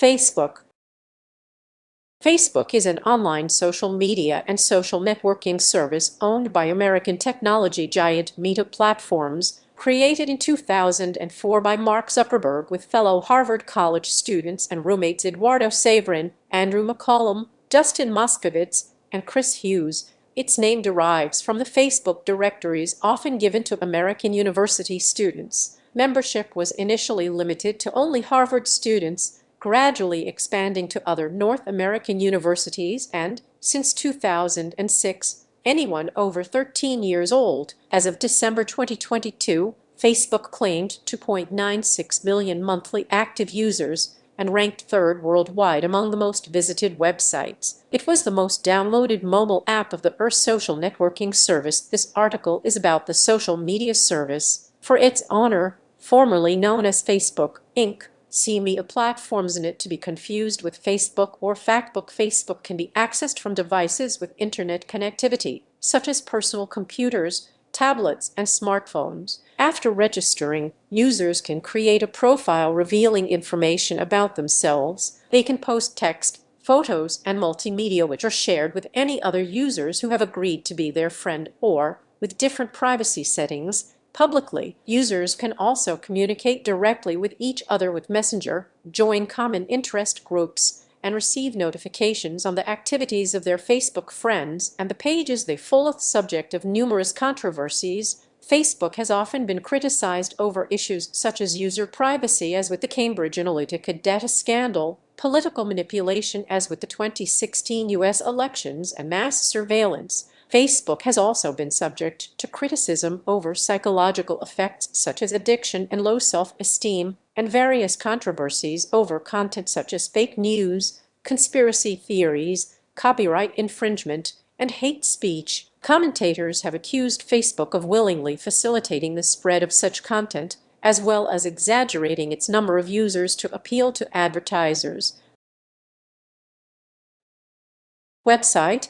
Facebook. Facebook is an online social media and social networking service owned by American technology giant Meta Platforms, created in 2004 by Mark Zuckerberg with fellow Harvard College students and roommates Eduardo Saverin, Andrew McCollum, Dustin Moskovitz, and Chris Hughes. Its name derives from the Facebook directories often given to American university students. Membership was initially limited to only Harvard students, gradually expanding to other North American universities and, since 2006, anyone over 13 years old. As of December 2022, Facebook claimed 2.96 million monthly active users and ranked third worldwide among the most visited websites. It was the most downloaded mobile app of the social networking service. This article is about the social media service. For its owner, formerly known as Facebook, Inc., see Meta Platforms in it to be confused with Facebook or Factbook. Facebook can be accessed from devices with internet connectivity, such as personal computers, tablets, and smartphones. After registering, users can create a profile revealing information about themselves. They can post text, photos, and multimedia which are shared with any other users who have agreed to be their friend or, with different privacy settings, publicly. Users can also communicate directly with each other with Messenger, join common interest groups, and receive notifications on the activities of their Facebook friends and the pages they follow. Subject of numerous controversies, Facebook has often been criticized over issues such as user privacy, as with the Cambridge Analytica data scandal, political manipulation, as with the 2016 U.S. elections, and mass surveillance. Facebook has also been subject to criticism over psychological effects such as addiction and low self-esteem, and various controversies over content such as fake news, conspiracy theories, copyright infringement, and hate speech. Commentators have accused Facebook of willingly facilitating the spread of such content, as well as exaggerating its number of users to appeal to advertisers. Website.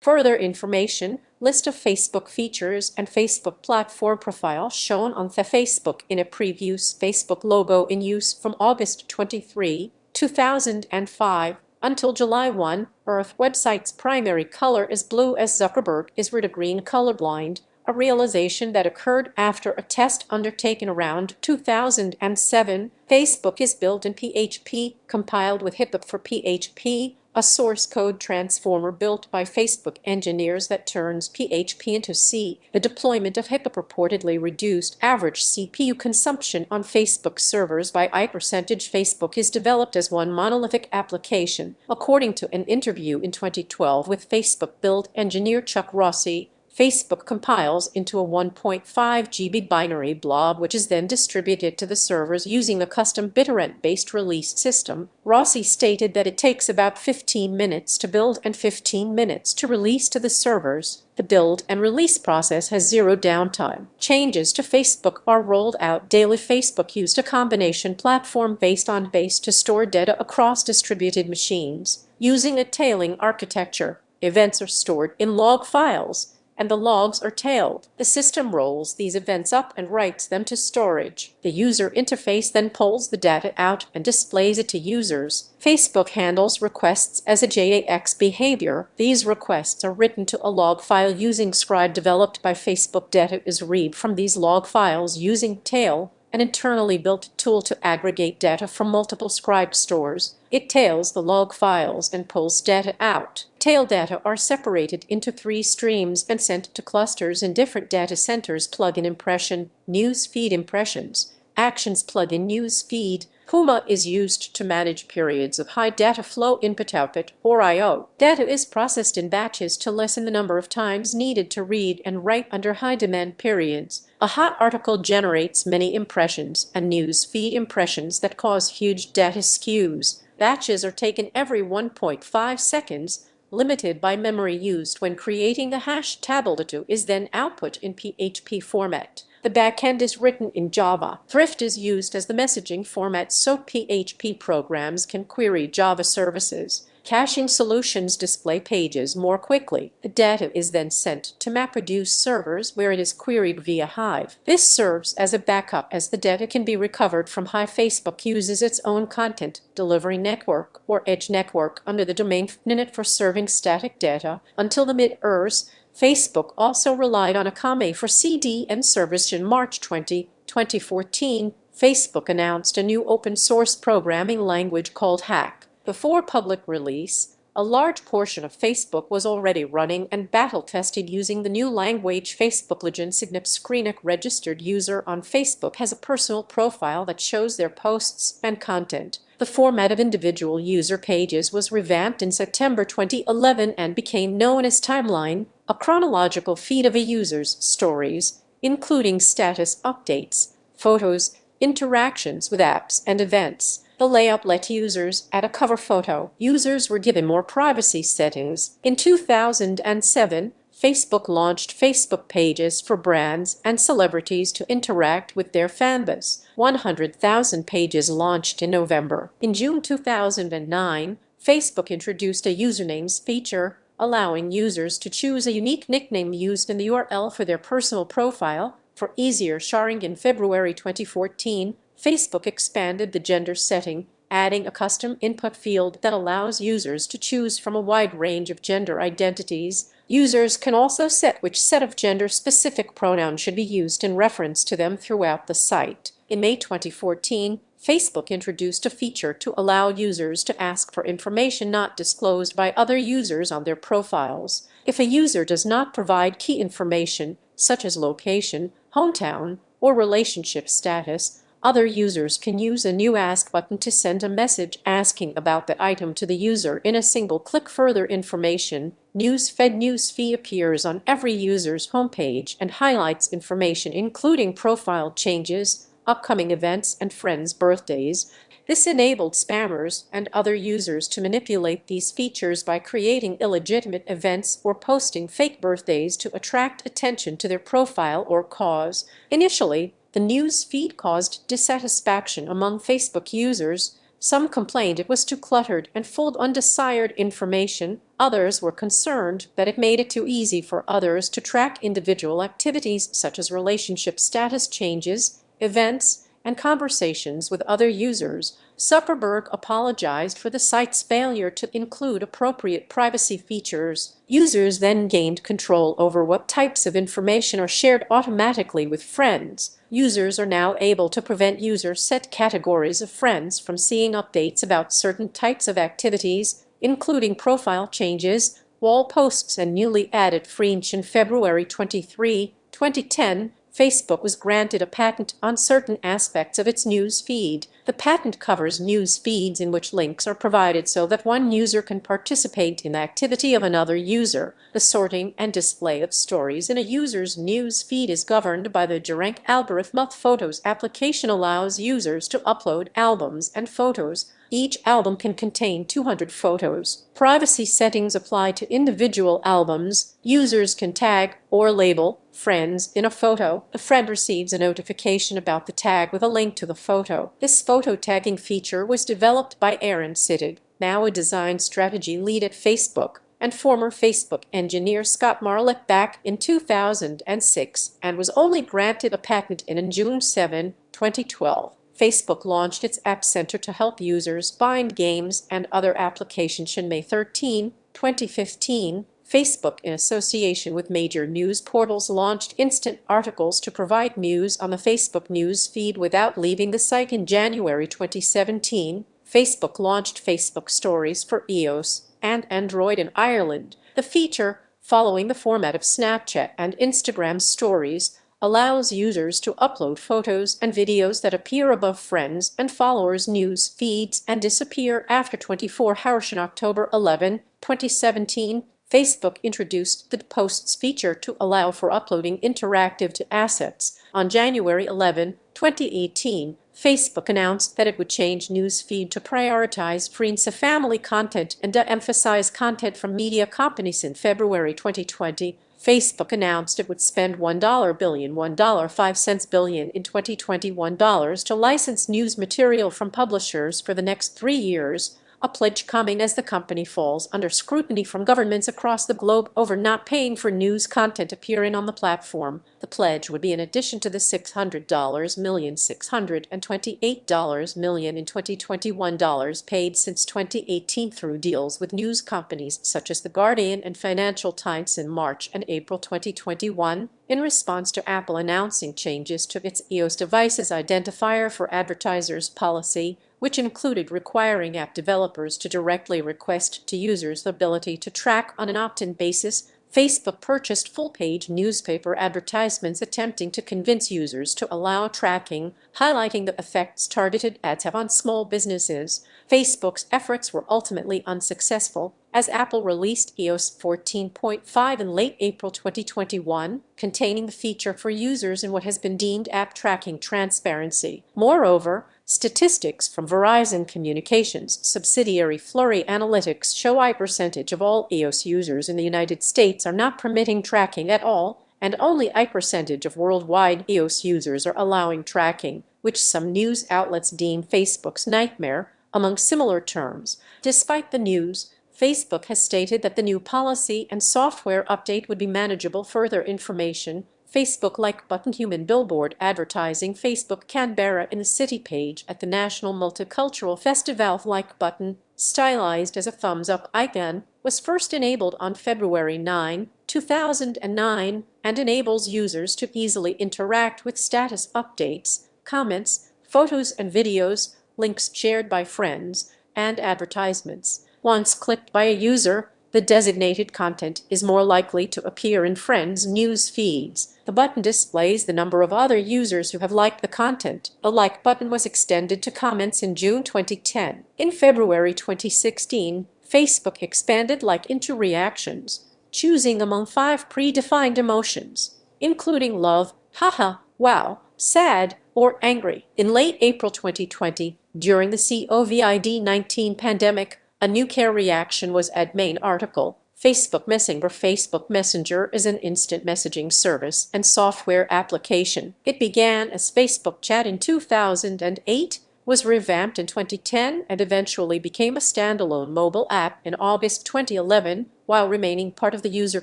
Further information, list of Facebook features and Facebook platform profile shown on the Facebook in a preview. Facebook logo in use from August 23, 2005 until July 1. Earth website's primary color is blue, as Zuckerberg is green colorblind, a realization that occurred after a test undertaken around 2007. Facebook is built in PHP, compiled with HIPAA for PHP, a source code transformer built by Facebook engineers that turns PHP into C. The deployment of HIPAA reportedly reduced average CPU consumption on Facebook servers by a percentage. Facebook is developed as one monolithic application, according to an interview in 2012 with Facebook build engineer Chuck Rossi. Facebook compiles into a 1.5 GB binary blob, which is then distributed to the servers using a custom BitTorrent-based release system. Rossi stated that it takes about 15 minutes to build and 15 minutes to release to the servers. The build and release process has zero downtime. Changes to Facebook are rolled out daily. Facebook used a combination platform based on base to store data across distributed machines. Using a tailing architecture, events are stored in log files, and the logs are tailed. The system rolls these events up and writes them to storage. The user interface then pulls the data out and displays it to users. Facebook handles requests as a JAX behavior. These requests are written to a log file using Scribe developed by Facebook. Data is read from these log files using Tail, an internally built tool to aggregate data from multiple Scribe stores. It tails the log files and pulls data out. Tail data are separated into 3 streams and sent to clusters in different data centers. Plugin impression, news feed impressions, actions. Plugin news feed. Puma is used to manage periods of high data flow, input-output, or I/O. Data is processed in batches to lessen the number of times needed to read and write under high-demand periods. A hot article generates many impressions and news feed impressions that cause huge data skews. Batches are taken every 1.5 seconds, limited by memory used when creating. The hash tablet2 is then output in PHP format. The backend is written in Java. Thrift is used as the messaging format so PHP programs can query Java services. Caching solutions display pages more quickly. The data is then sent to MapReduce servers where it is queried via Hive. This serves as a backup as the data can be recovered from Hive. Facebook uses its own content delivery network or edge network under the domain .net for serving static data. Until the mid-years, Facebook also relied on Akamai for CDN service. In March 2014, Facebook announced a new open-source programming language called Hack. Before public release, a large portion of Facebook was already running and battle-tested using the new language. Facebook Legend Signip Screenek registered user on Facebook has a personal profile that shows their posts and content. The format of individual user pages was revamped in September 2011 and became known as Timeline, a chronological feed of a user's stories, including status updates, photos, interactions with apps, and events. The layout let users add a cover photo. Users were given more privacy settings. In 2007, Facebook launched Facebook pages for brands and celebrities to interact with their fanbase. 100,000 pages launched in November. In June 2009, Facebook introduced a usernames feature, allowing users to choose a unique nickname used in the URL for their personal profile for easier sharing. In February 2014, Facebook expanded the gender setting, adding a custom input field that allows users to choose from a wide range of gender identities. Users can also set which set of gender-specific pronouns should be used in reference to them throughout the site. In May 2014, Facebook introduced a feature to allow users to ask for information not disclosed by other users on their profiles. If a user does not provide key information, such as location, hometown, or relationship status, other users can use a new Ask button to send a message asking about the item to the user in a single click. Further information, newsfeed appears on every user's homepage and highlights information including profile changes, upcoming events, and friends' birthdays. This enabled spammers and other users to manipulate these features by creating illegitimate events or posting fake birthdays to attract attention to their profile or cause. Initially, the news feed caused dissatisfaction among Facebook users. Some complained it was too cluttered and full of undesired information. Others were concerned that it made it too easy for others to track individual activities such as relationship status changes, events, and conversations with other users. Zuckerberg apologized for the site's failure to include appropriate privacy features. Users then gained control over what types of information are shared automatically with friends. Users are now able to prevent user-set categories of friends from seeing updates about certain types of activities, including profile changes, wall posts, and newly added fringe. In February 23, 2010, Facebook was granted a patent on certain aspects of its news feed. The patent covers news feeds in which links are provided so that one user can participate in the activity of another user. The sorting and display of stories in a user's news feed is governed by the Gerank algorithm. Photos application allows users to upload albums and photos. Each album can contain 200 photos. Privacy settings apply to individual albums. Users can tag or label friends in a photo. A friend receives a notification about the tag with a link to the photo. This photo tagging feature was developed by Aaron Sittig, now a design strategy lead at Facebook, and former Facebook engineer Scott Marlett back in 2006, and was only granted a patent in June 7, 2012. Facebook launched its App Center to help users find games and other applications in May 13, 2015. Facebook, in association with major news portals, launched instant articles to provide news on the Facebook news feed without leaving the site. In January 2017, Facebook launched Facebook Stories for iOS and Android in Ireland. The feature, following the format of Snapchat and Instagram Stories, allows users to upload photos and videos that appear above friends and followers' news feeds and disappear after 24 hours. On October 11, 2017, Facebook introduced the Posts feature to allow for uploading interactive assets. On January 11, 2018, Facebook announced that it would change news feed to prioritize friends and family content and de-emphasize content from media companies. In February 2020, Facebook announced it would spend $1 billion in 2021 to license news material from publishers for the next 3 years. a pledge coming as the company falls under scrutiny from governments across the globe over not paying for news content appearing on the platform. The pledge would be in addition to the $600,628 million in 2021 dollars paid since 2018 through deals with news companies such as The Guardian and Financial Times in March and April 2021, in response to Apple announcing changes to its iOS devices identifier for advertisers policy, which included requiring app developers to directly request to users the ability to track on an opt-in basis. Facebook purchased full-page newspaper advertisements attempting to convince users to allow tracking, highlighting the effects targeted ads have on small businesses. Facebook's efforts were ultimately unsuccessful, as Apple released iOS 14.5 in late April 2021, containing the feature for users in what has been deemed app tracking transparency. Moreover, statistics from Verizon Communications subsidiary Flurry Analytics show a percentage of all iOS users in the United States are not permitting tracking at all, and only a percentage of worldwide iOS users are allowing tracking, which some news outlets deem Facebook's nightmare, among similar terms. Despite the news, Facebook has stated that the new policy and software update would be manageable. Further information: Facebook like button, human billboard advertising Facebook Canberra in the city page at the National Multicultural Festival. Like button, stylized as a thumbs up icon, was first enabled on February 9, 2009, and enables users to easily interact with status updates, comments, photos and videos, links shared by friends, and advertisements. Once clicked by a user, the designated content is more likely to appear in friends' news feeds. The button displays the number of other users who have liked the content. The like button was extended to comments in June 2010. In February 2016, Facebook expanded like into reactions, choosing among 5 predefined emotions, including love, haha, wow, sad, or angry. In late April 2020, during the COVID-19 pandemic, a new care reaction was added. Main article: Facebook Messenger. Facebook Messenger is an instant messaging service and software application. It began as Facebook Chat in 2008, was revamped in 2010, and eventually became a standalone mobile app in August 2011, while remaining part of the user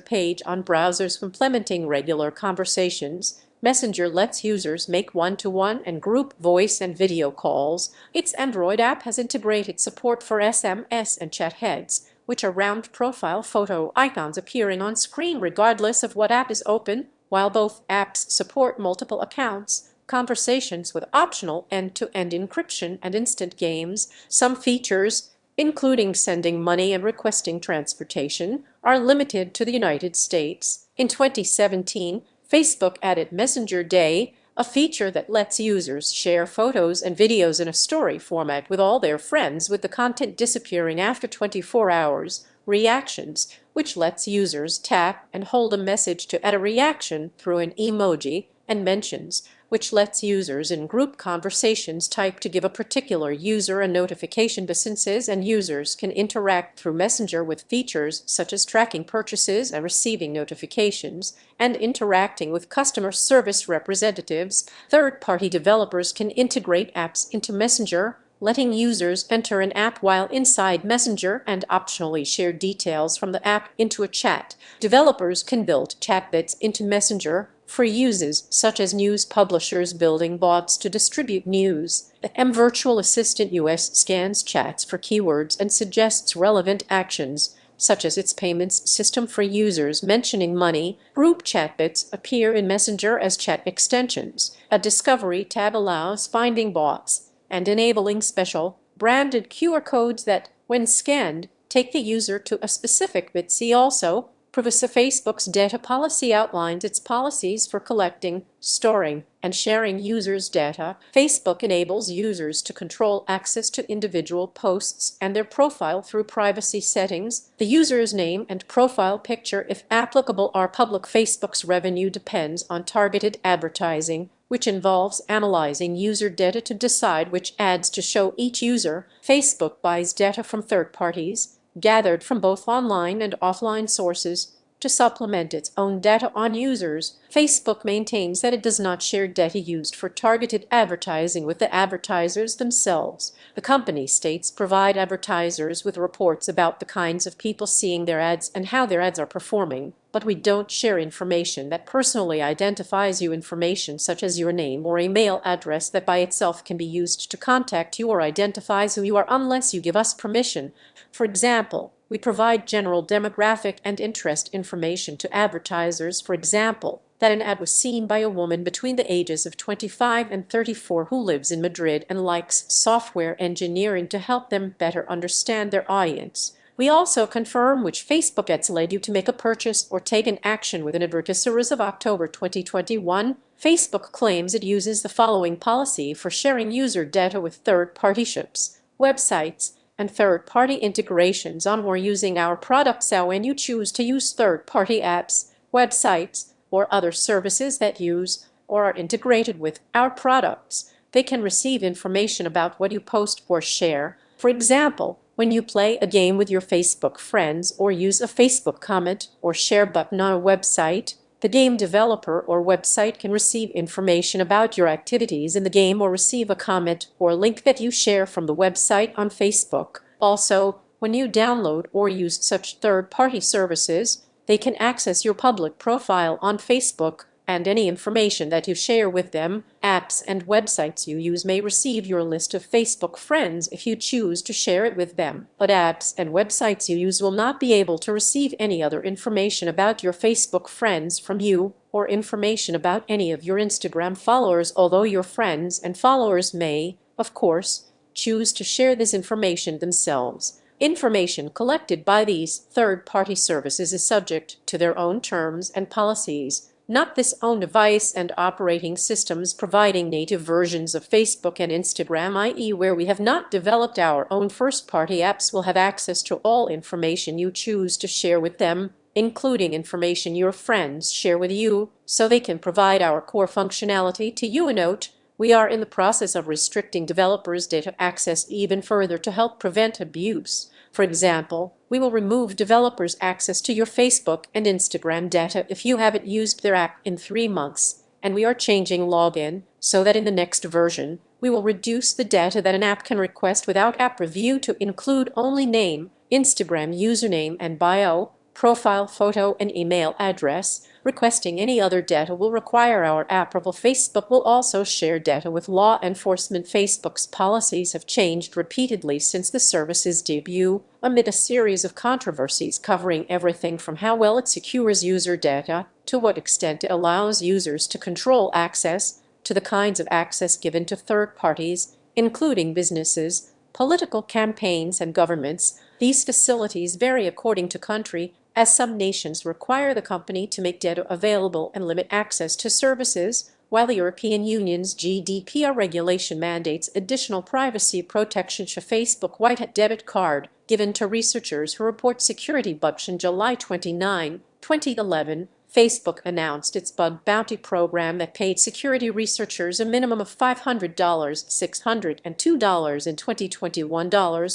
page on browsers. Implementing regular conversations, Messenger lets users make one-to-one and group voice and video calls. Its Android app has integrated support for SMS and chat heads, which are round profile photo icons appearing on screen regardless of what app is open. While both apps support multiple accounts, conversations with optional end-to-end encryption and instant games, some features, including sending money and requesting transportation, are limited to the United States. In 2017, Facebook added Messenger Day, a feature that lets users share photos and videos in a story format with all their friends, with the content disappearing after 24 hours. Reactions, which lets users tap and hold a message to add a reaction through an emoji, and Mentions, which lets users in group conversations type to give a particular user a notification. Businesses and users can interact through Messenger with features such as tracking purchases and receiving notifications, and interacting with customer service representatives. Third-party developers can integrate apps into Messenger, letting users enter an app while inside Messenger and optionally share details from the app into a chat. Developers can build chatbots into Messenger for uses such as news publishers building bots to distribute news. The M Virtual Assistant US scans chats for keywords and suggests relevant actions, such as its payments system for users mentioning money. Group chatbots appear in Messenger as chat extensions. A Discovery tab allows finding bots and enabling special, branded QR codes that, when scanned, take the user to a specific bit. See also, Privacy. Facebook's data policy outlines its policies for collecting, storing, and sharing users' data. Facebook enables users to control access to individual posts and their profile through privacy settings. The user's name and profile picture, if applicable, are public. Facebook's revenue depends on targeted advertising, which involves analyzing user data to decide which ads to show each user. Facebook buys data from third parties, gathered from both online and offline sources, to supplement its own data on users, Facebook maintains that it does not share data used for targeted advertising with the advertisers themselves. The company states provide advertisers with reports about the kinds of people seeing their ads and how their ads are performing, but we don't share information that personally identifies you, information such as your name or email address that by itself can be used to contact you or identifies who you are unless you give us permission. For example, we provide general demographic and interest information to advertisers, for example, that an ad was seen by a woman between the ages of 25 and 34 who lives in Madrid and likes software engineering to help them better understand their audience. We also confirm which Facebook ads led you to make a purchase or take an action with an advertiser. As of October 2021, Facebook claims it uses the following policy for sharing user data with third-party ships, websites, and third-party integrations on or using our products. So when you choose to use third-party apps, websites, or other services that use or are integrated with our products, they can receive information about what you post or share. For example, when you play a game with your Facebook friends or use a Facebook comment or share button on a website, the game developer or website can receive information about your activities in the game or receive a comment or link that you share from the website on Facebook. Also, when you download or use such third-party services, they can access your public profile on Facebook, and any information that you share with them. Apps and websites you use may receive your list of Facebook friends if you choose to share it with them, but apps and websites you use will not be able to receive any other information about your Facebook friends from you or information about any of your Instagram followers, although your friends and followers may, of course, choose to share this information themselves. Information collected by these third-party services is subject to their own terms and policies. Not this own device and operating systems providing native versions of Facebook and Instagram, i.e. where we have not developed our own first-party apps, will have access to all information you choose to share with them, including information your friends share with you, so they can provide our core functionality to you. A note: we are in the process of restricting developers' data access even further to help prevent abuse. For example, we will remove developers' access to your Facebook and Instagram data if you haven't used their app in 3 months, and we are changing login so that in the next version, we will reduce the data that an app can request without app review to include only name, Instagram username and bio, profile photo, and email address. Requesting any other data will require our approval. Facebook will also share data with law enforcement. Facebook's policies have changed repeatedly since the service's debut, amid a series of controversies covering everything from how well it secures user data, to what extent it allows users to control access, to the kinds of access given to third parties, including businesses, political campaigns, and governments. These facilities vary according to country, as some nations require the company to make data available and limit access to services, while the European Union's GDPR regulation mandates additional privacy protection. A Facebook white hat debit card given to researchers who report security bugs. On July 29, 2011, Facebook announced its bug bounty program that paid security researchers a minimum of $500, $602 in 2021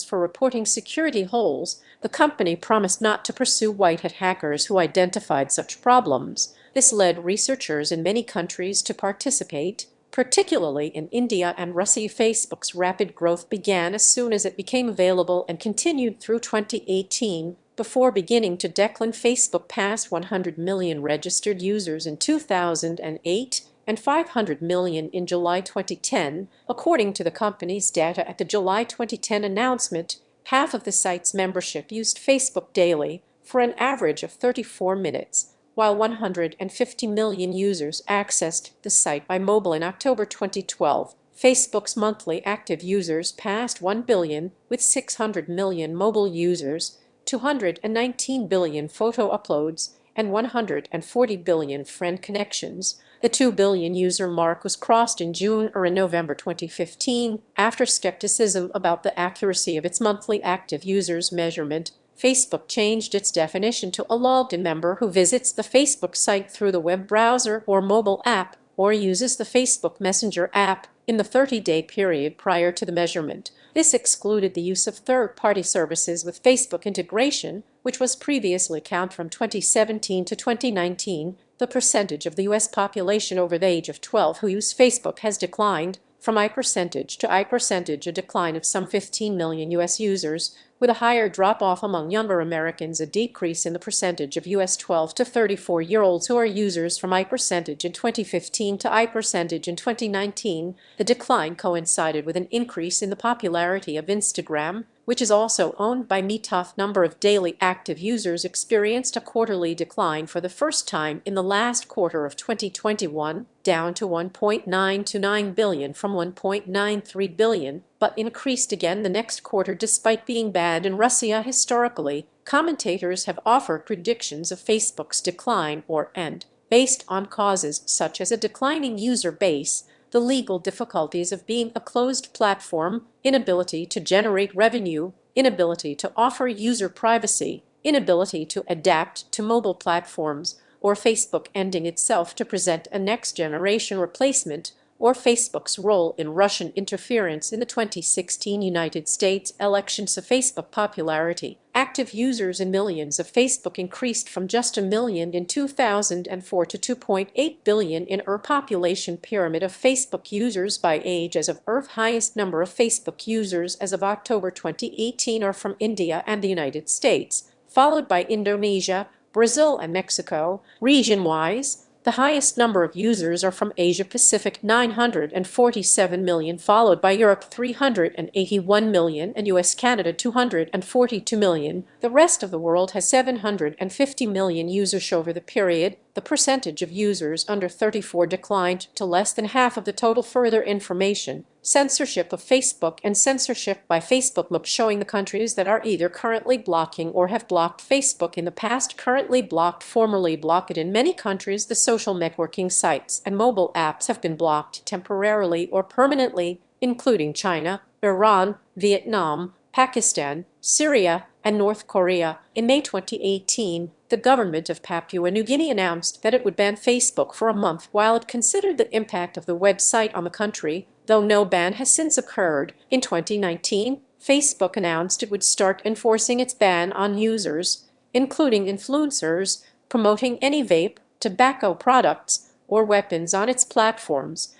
for reporting security holes. The company promised not to pursue white hat hackers who identified such problems. This led researchers in many countries to participate, particularly in India and Russia. Facebook's rapid growth began as soon as it became available and continued through 2018. Before beginning to decline, Facebook passed 100 million registered users in 2008 and 500 million in July 2010. According to the company's data at the July 2010 announcement, half of the site's membership used Facebook daily for an average of 34 minutes, while 150 million users accessed the site by mobile. In October 2012, Facebook's monthly active users passed 1 billion, with 600 million mobile users, 219 billion photo uploads, and 140 billion friend connections. The 2 billion user mark was crossed in June or in November 2015 after skepticism about the accuracy of its monthly active users measurement. Facebook changed its definition to a logged-in member who visits the Facebook site through the web browser or mobile app or uses the Facebook Messenger app in the 30-day period prior to the measurement. This excluded the use of third-party services with Facebook integration, which was previously count from 2017 to 2019, the percentage of the U.S. population over the age of 12 who use Facebook has declined from I percentage to I percentage, a decline of some 15 million U.S. users, with a higher drop-off among younger Americans, a decrease in the percentage of U.S. 12 to 34-year-olds who are users from I percentage in 2015 to I percentage in 2019. The decline coincided with an increase in the popularity of Instagram, which is also owned by Meta. Number of daily active users experienced a quarterly decline for the first time in the last quarter of 2021, down to 1.929 billion from 1.93 billion, but increased again the next quarter despite being banned in Russia. Historically, commentators have offered predictions of Facebook's decline or end, based on causes such as a declining user base, the legal difficulties of being a closed platform, inability to generate revenue, inability to offer user privacy, inability to adapt to mobile platforms, or Facebook ending itself to present a next-generation replacement, or Facebook's role in Russian interference in the 2016 United States elections. Of Facebook popularity, active users in millions of Facebook increased from just a million in 2004 to 2.8 billion in population pyramid of Facebook users by age as of highest number of Facebook users as of October 2018 are from India and the United States, followed by Indonesia, Brazil, and Mexico. Region-wise, the highest number of users are from Asia Pacific, 947 million, followed by Europe, 381 million, and US Canada, 242 million. The rest of the world has 750 million users. Over the period, the percentage of users under 34 declined to less than half of the total. Further information: censorship of Facebook and censorship by Facebook map showing the countries that are either currently blocking or have blocked Facebook in the past. Currently blocked, formerly blocked. In many countries, the social networking sites and mobile apps have been blocked temporarily or permanently, including China, Iran, Vietnam, Pakistan, Syria, and North Korea. In May 2018, the government of Papua New Guinea announced that it would ban Facebook for a month while it considered the impact of the website on the country, though no ban has since occurred. In 2019, Facebook announced it would start enforcing its ban on users, including influencers, promoting any vape, tobacco products, or weapons on its platforms.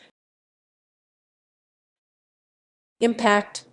Impact.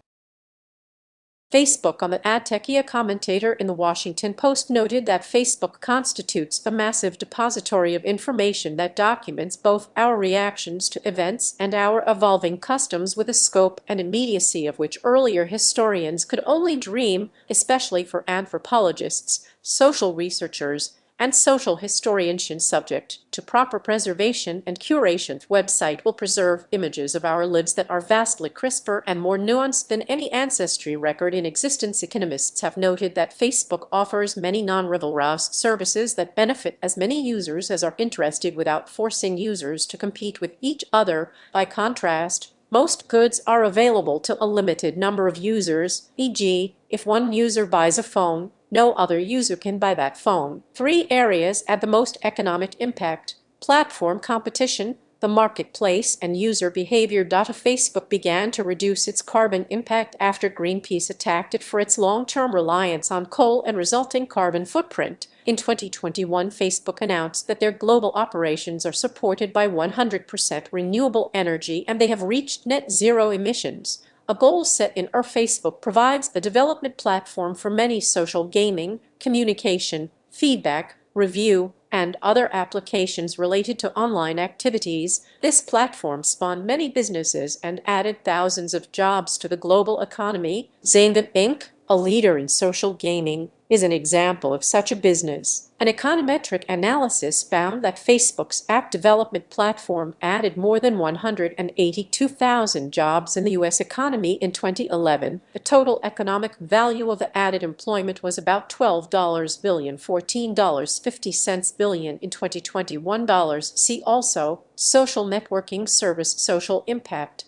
Facebook on the AdTech. A commentator in the Washington Post noted that Facebook constitutes a massive depository of information that documents both our reactions to events and our evolving customs with a scope and immediacy of which earlier historians could only dream, especially for anthropologists, social researchers, and social historians. Subject to proper preservation and curation, the website will preserve images of our lives that are vastly crisper and more nuanced than any ancestry record in existence. Economists have noted that Facebook offers many non-rivalrous services that benefit as many users as are interested without forcing users to compete with each other. By contrast, most goods are available to a limited number of users, e.g., if one user buys a phone, no other user can buy that phone. 3 areas add the most economic impact: platform competition, the marketplace, and user behavior. Facebook began to reduce its carbon impact after Greenpeace attacked it for its long-term reliance on coal and resulting carbon footprint. In 2021, Facebook announced that their global operations are supported by 100% renewable energy and they have reached net zero emissions, a goal set in Facebook provides a development platform for many social gaming, communication, feedback, review, and other applications related to online activities. This platform spawned many businesses and added thousands of jobs to the global economy. Zynga Inc., a leader in social gaming, is an example of such a business. An econometric analysis found that Facebook's app development platform added more than 182,000 jobs in the U.S. economy in 2011. The total economic value of the added employment was about $12 billion, $14.50 billion in 2021. See also, social networking service, social impact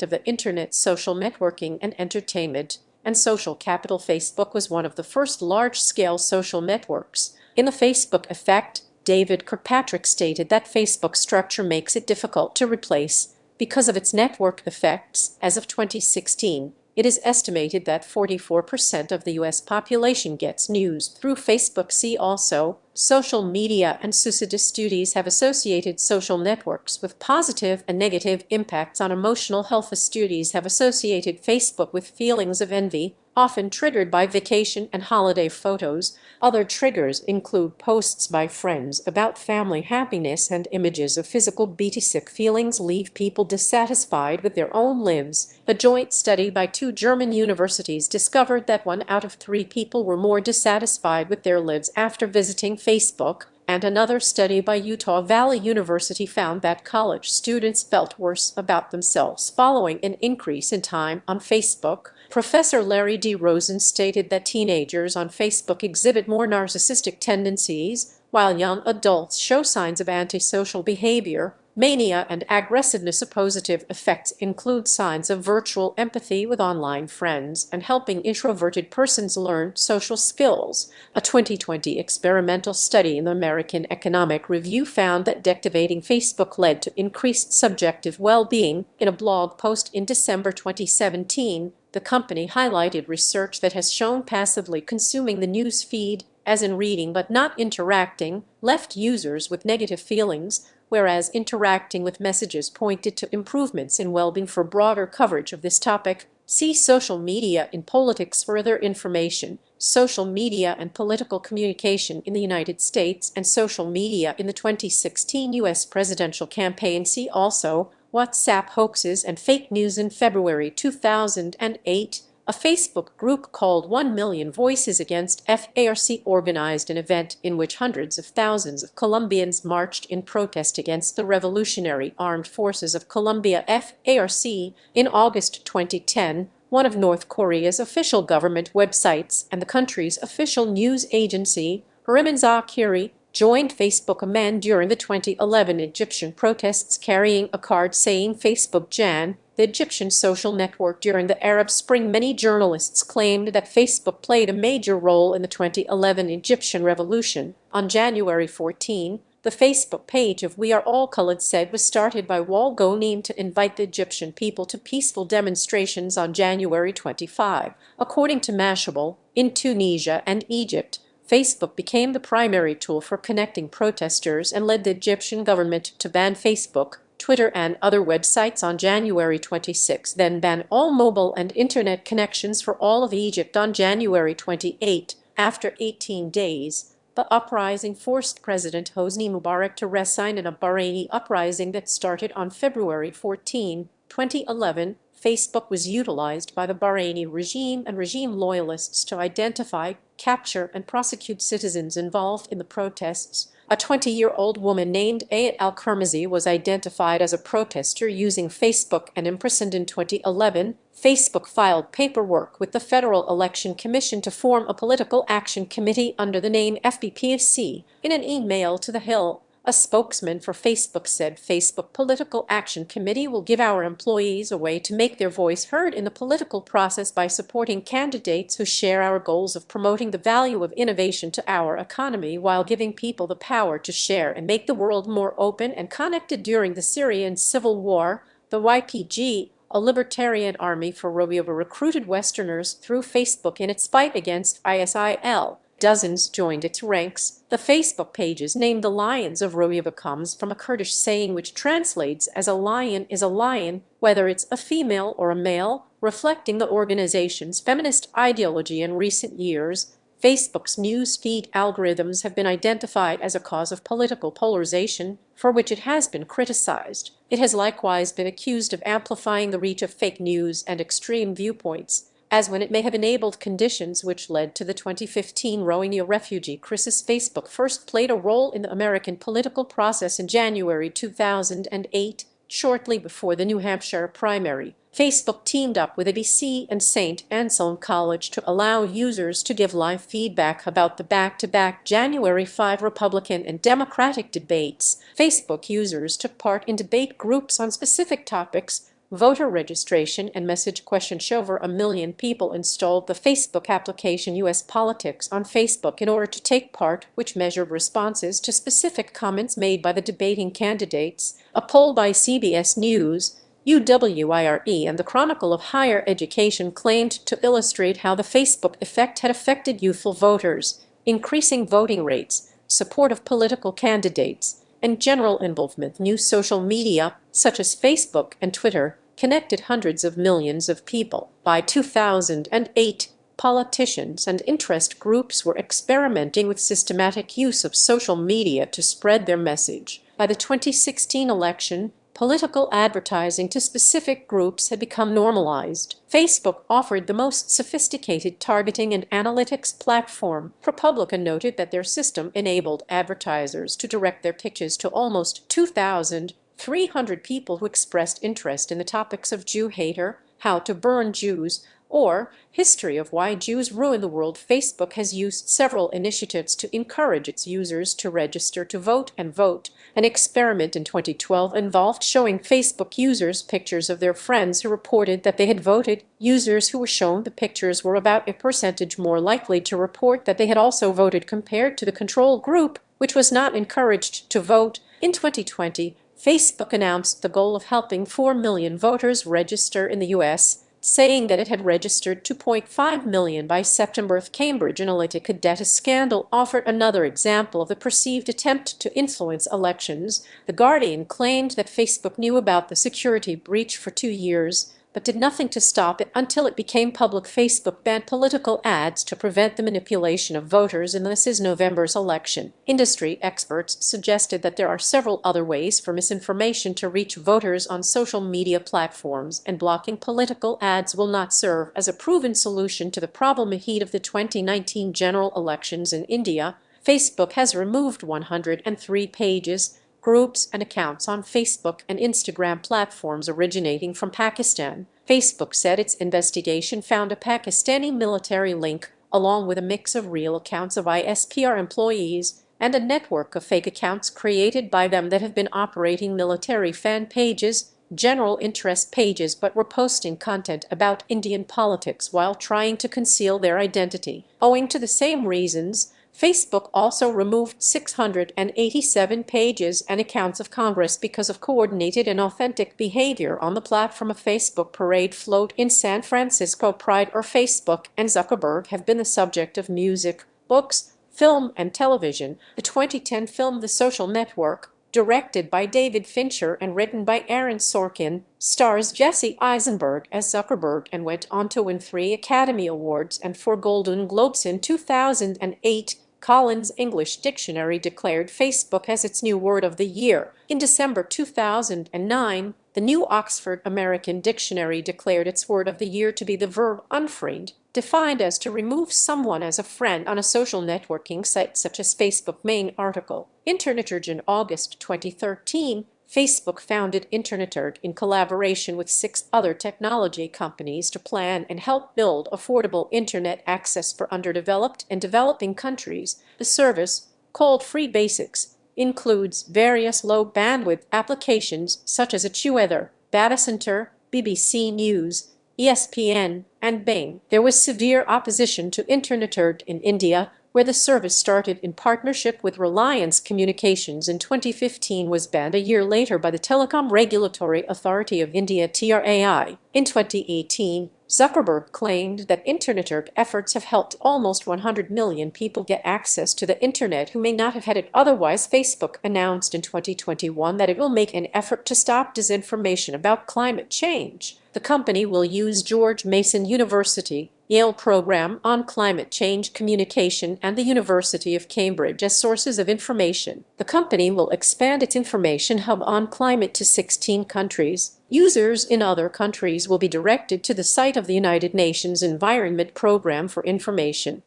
of the Internet, social networking and entertainment, and social capital. Facebook was one of the first large-scale social networks. In the Facebook effect, David Kirkpatrick stated that Facebook's structure makes it difficult to replace because of its network effects. As of 2016, It is estimated that 44% of the U.S. population gets news through Facebook. See also, social media and society studies have associated social networks with positive and negative impacts on emotional health. Studies have associated Facebook with feelings of envy, often triggered by vacation and holiday photos. Other triggers include posts by friends about family happiness and images of physical beauty. Feelings leave people dissatisfied with their own lives. A joint study by two German universities discovered that 1 out of 3 people were more dissatisfied with their lives after visiting Facebook, and another study by Utah Valley University found that college students felt worse about themselves following an increase in time on Facebook. Professor Larry D. Rosen stated that teenagers on Facebook exhibit more narcissistic tendencies, while young adults show signs of antisocial behavior, mania, and aggressiveness. Positive effects include signs of virtual empathy with online friends and helping introverted persons learn social skills. A 2020 experimental study in the American Economic Review found that deactivating Facebook led to increased subjective well-being. In a blog post in December 2017, the company highlighted research that has shown passively consuming the news feed, as in reading but not interacting, left users with negative feelings, whereas interacting with messages pointed to improvements in well-being. For broader coverage of this topic, see social media in politics. Further information, social media and political communication in the United States and social media in the 2016 U.S. presidential campaign. See also, WhatsApp hoaxes and fake news. In February 2008, a Facebook group called 1 Million Voices Against FARC organized an event in which hundreds of thousands of Colombians marched in protest against the Revolutionary Armed Forces of Colombia (FARC). In August 2010, one of North Korea's official government websites and the country's official news agency, Rimanzakiri, joined Facebook. A man during the 2011 Egyptian protests carrying a card saying Facebook Jan, the Egyptian social network during the Arab Spring. Many journalists claimed that Facebook played a major role in the 2011 Egyptian revolution. On January 14, the Facebook page of We Are All Khalid said was started by Wal Ghonim to invite the Egyptian people to peaceful demonstrations on January 25. According to Mashable, in Tunisia and Egypt, Facebook became the primary tool for connecting protesters and led the Egyptian government to ban Facebook, Twitter, and other websites on January 26, then ban all mobile and internet connections for all of Egypt on January 28. After 18 days, the uprising forced President Hosni Mubarak to resign. In a Bahraini uprising that started on February 14, 2011, Facebook was utilized by the Bahraini regime and regime loyalists to identify, capture, and prosecute citizens involved in the protests. A 20-year-old woman named Ayat al-Kermazi was identified as a protester using Facebook and imprisoned in 2011. Facebook filed paperwork with the Federal Election Commission to form a political action committee under the name FBPFC. In an email to The Hill, a spokesman for Facebook said Facebook Political Action Committee will give our employees a way to make their voice heard in the political process by supporting candidates who share our goals of promoting the value of innovation to our economy while giving people the power to share and make the world more open and connected. During the Syrian civil war, the YPG, a libertarian army for Rojava, recruited Westerners through Facebook in its fight against ISIL. Dozens joined its ranks. The Facebook pages named the Lions of Rojava comes from a Kurdish saying which translates as "a lion is a lion, whether it's a female or a male," reflecting the organization's feminist ideology. In recent years, Facebook's news feed algorithms have been identified as a cause of political polarization, for which it has been criticized. It has likewise been accused of amplifying the reach of fake news and extreme viewpoints, as when it may have enabled conditions which led to the 2015 Rohingya refugee crisis. Facebook first played a role in the American political process in January 2008, shortly before the New Hampshire primary. Facebook teamed up with ABC and St. Anselm College to allow users to give live feedback about the back-to-back January 5 Republican and Democratic debates. Facebook users took part in debate groups on specific topics, voter registration, and message questions. Over 1 million people installed the Facebook application U.S. Politics on Facebook in order to take part, which measured responses to specific comments made by the debating candidates. A poll by CBS News, UWIRE and the Chronicle of Higher Education claimed to illustrate how the Facebook effect had affected youthful voters, increasing voting rates, support of political candidates, and general involvement. New social media, such as Facebook and Twitter, connected hundreds of millions of people. By 2008, politicians and interest groups were experimenting with systematic use of social media to spread their message. By the 2016 election, political advertising to specific groups had become normalized. Facebook offered the most sophisticated targeting and analytics platform. ProPublica noted that their system enabled advertisers to direct their pitches to almost 2,300 people who expressed interest in the topics of Jew hater, how to burn Jews, or history of why Jews ruin the world. Facebook has used several initiatives to encourage its users to register to vote and vote. An experiment in 2012 involved showing Facebook users pictures of their friends who reported that they had voted. Users who were shown the pictures were about a percentage more likely to report that they had also voted compared to the control group, which was not encouraged to vote. In 2020, Facebook announced the goal of helping 4 million voters register in the U.S., saying that it had registered 2.5 million by September. The Cambridge Analytica data scandal offered another example of the perceived attempt to influence elections. The Guardian claimed that Facebook knew about the security breach for 2 years, but did nothing to stop it until it became public. Facebook banned political ads to prevent the manipulation of voters in this November's election. Industry experts suggested that there are several other ways for misinformation to reach voters on social media platforms, and blocking political ads will not serve as a proven solution to the problem ahead of the 2019 general elections in India. Facebook has removed 103 pages, groups, and accounts on Facebook and Instagram platforms originating from Pakistan. Facebook said its investigation found a Pakistani military link, along with a mix of real accounts of ISPR employees and a network of fake accounts created by them that have been operating military fan pages, general interest pages, but were posting content about Indian politics while trying to conceal their identity. Owing to the same reasons, Facebook also removed 687 pages and accounts of Congress because of coordinated and authentic behavior on the platform. A Facebook parade float in San Francisco. Pride or Facebook and Zuckerberg have been the subject of music, books, film, and television. The 2010 film The Social Network, directed by David Fincher and written by Aaron Sorkin, stars Jesse Eisenberg as Zuckerberg and went on to win 3 Academy Awards and 4 Golden Globes. In 2008, Collins English Dictionary declared Facebook as its new word of the year. In December 2009, the New Oxford American Dictionary declared its word of the year to be the verb unfriend, defined as to remove someone as a friend on a social networking site such as Facebook. Main article. Interneturg. In August 2013, Facebook founded Interneturg in collaboration with 6 other technology companies to plan and help build affordable internet access for underdeveloped and developing countries. The service, called Free Basics, includes various low-bandwidth applications such as AccuWeather, Data Center, BBC News, ESPN, and Bing. There was severe opposition to Interneturg in India, where the service started in partnership with Reliance Communications in 2015, was banned a year later by the Telecom Regulatory Authority of India (TRAI). In 2018, Zuckerberg claimed that Interneturg efforts have helped almost 100 million people get access to the internet who may not have had it otherwise. Facebook announced in 2021 that it will make an effort to stop disinformation about climate change. The company will use George Mason University, Yale Program on Climate Change Communication, and the University of Cambridge as sources of information. The company will expand its information hub on climate to 16 countries. Users in other countries will be directed to the site of the United Nations Environment Program for information.